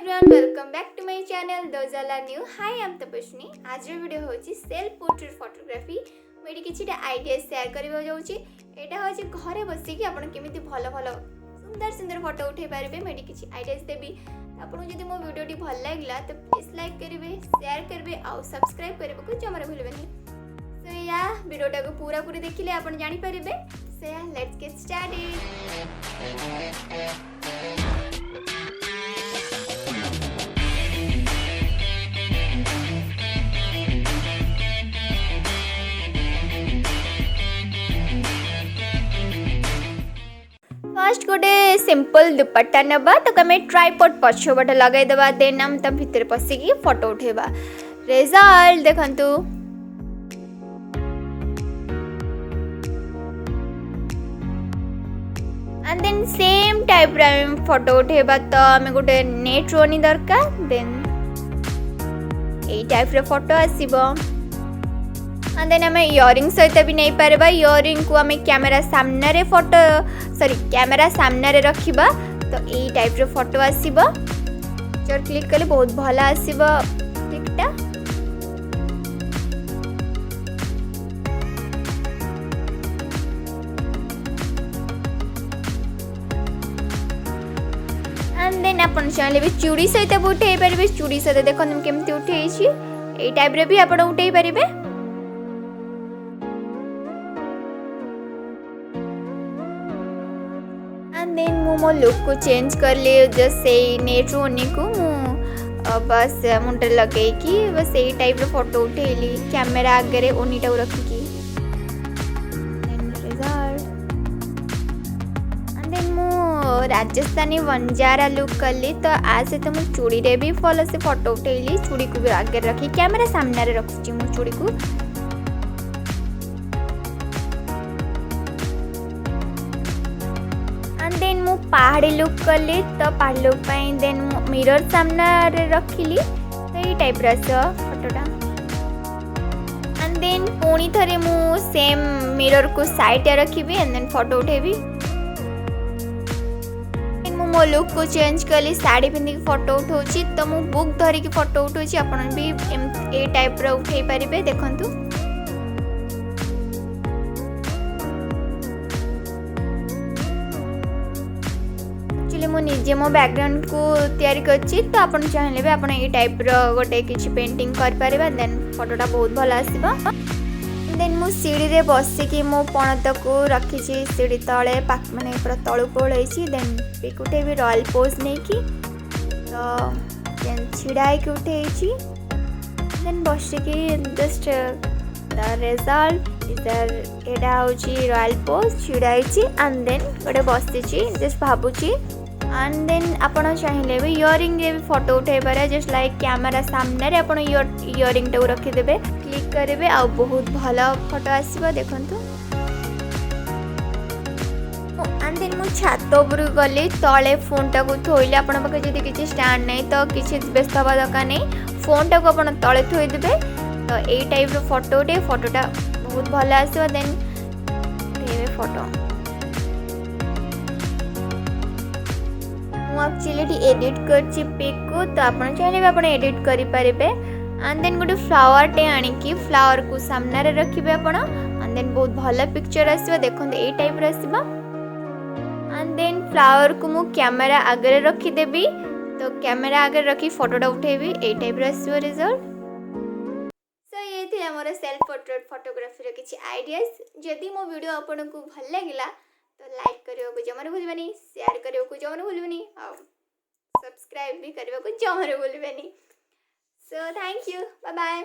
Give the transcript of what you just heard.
Everyone welcome back to my channel दोजाला न्यू hi I am Tapaswini आज वीडियो होची सेल्फ पोर्ट्रेट फोटोग्राफी मेडी किछिटा आइडिया शेयर करबा जाउची एटा होची घरे बसी कि आपण केमिति भलो भलो सुंदर सुंदर फोटो उठे पारबे मेडी किछि आइडियाज देबी आपण जदि मो वीडियोटी भल लागला तो प्लीज लाइक करिवे शेयर करबे आ सब्सक्राइब करबे को जमरा भूलबेनी सो या वीडियोटा को पूरा पूरी देखिले आपण जानि पारबे सो या लेट्स गेट स्टार्टेड। फर्स्ट गोटे सिंपल दुपट्टा नबा तो कमे ट्राइपॉड पछपट लगाई देबा देन हम त भीतर पसिकी फोटो उठेबा रिजल्ट देखंतु एंड देन सेम टाइप रे फोटो उठेबा तो हमें गोटे नेट रोनी दरकार देन ए टाइप रे फोटो आसीबो एंड देन हमें इयरिंग सहित भी नहीं पारबा इयरिंग को हमें कैमरा सामने रे फोटो कैमरा सामने रे रखिबा तो ए टाइप रे फोटो आसीबो जर क्लिक कले बहुत भला आसीबो ठीकटा एंड देन अपन चाहे भी चूड़ी सहित उठे पारे चूड़ी सहित देखो केमती उठे ए टाइप रे भी आपण उठे पारे एंड देन मो लुक को चेंज कर ले जस्ट से नेट रोनी को बस मुंडे लगे कि बस यही टाइप रो फोटो उठेली कैमरा आगे ओनीटा रखिकी एंड देन मो राजस्थानी वंजारा लुक कली तो आज तो मु चूड़ी रे भी फॉलो से फोटो उठेली चूड़ी को भी आगे रखी कैमरा सामने रे रखुची मु चूड़ी को देन मु पहाड़ी लुक कली तो पहाड़ी लुक पाई देन मिरर सामने रे रखिली तो ये टाइप रसो फोटोटा एंड देन पुणी थरे मु सेम मिरर को साइड रे रखिबी एंड देन फोटो उठेबी देन मु मो लुक को चेंज कली साड़ी पिंदी फोटो उठौची तो मु बुक धरी की फोटो उठौची आपण भी ए टाइप रे उठेई परिबे देखंतु मु निजे मो बैकग्राउंड को तैयारी करछि तो आपण चाहले भी आपण ए टाइप रो गोटे किछि पेंटिंग कर परबा देन फोटोटा बहुत भल आसीबा देन मु सीढ़ी रे बसी कि मो पणत को रखी छी सीढ़ी तळे पाक माने पूरा तळु कोळैछि देन पिक उठे भी रॉयल पोज नै की तो देन छिड़ाई के उठेछि देन बसी कि जस्ट द रिजल्ट इधर एडा होछि रॉयल पोज छिड़ाइछि एंड देन गोटे बसी छी जस्ट भाबुछि एंड देन आपण चाहिले भी इयरिंग रे भी फोटो उठे पारे जस्ट लाइक कैमरा सामने रे आपण इयरिंग टा रखि देबे क्लिक करेबे आ बहुत भलो फोटो आसीबो देखंतु एंड देन मु छात ऊपर गली तळे फोन टा को थोइले आपण पाके जदी किछि स्टैंड नै तो किछि व्यस्त हवा दरकार नै फोन टा को आपण तळे थोइ देबे तो ए टाइप रो फोटोटा बहुत भलो आसीबो देन उठेबे फोटो एक्चुअली एडिट करछि पिक को तो आपण चाहे आपण एडिट करि परिबे एंड देन गोटे फ्लावर टे आनी की फ्लावर को सामने रे रखिबे आपण एंड देन बहुत भलो पिक्चर आसीबा देखंत ए टाइप रे आसीबा एंड देन फ्लावर को मु कैमरा आगे रखि देबी तो कैमरा आगे रखी फोटोटा उठेबी ए टाइप रे आसीबो रिजल्ट सो ये थी हमर सेल्फ पोर्ट्रेट फोटोग्राफी रे किछि आइडियाज जदी मो वीडियो आपन को भल लागिला तो लाइक करियो को जमरे भूलबेनी शेयर करियो को जमरे भूलबेनी और सब्सक्राइब भी करियो को जमरे भूलबेनी so thank you bye bye.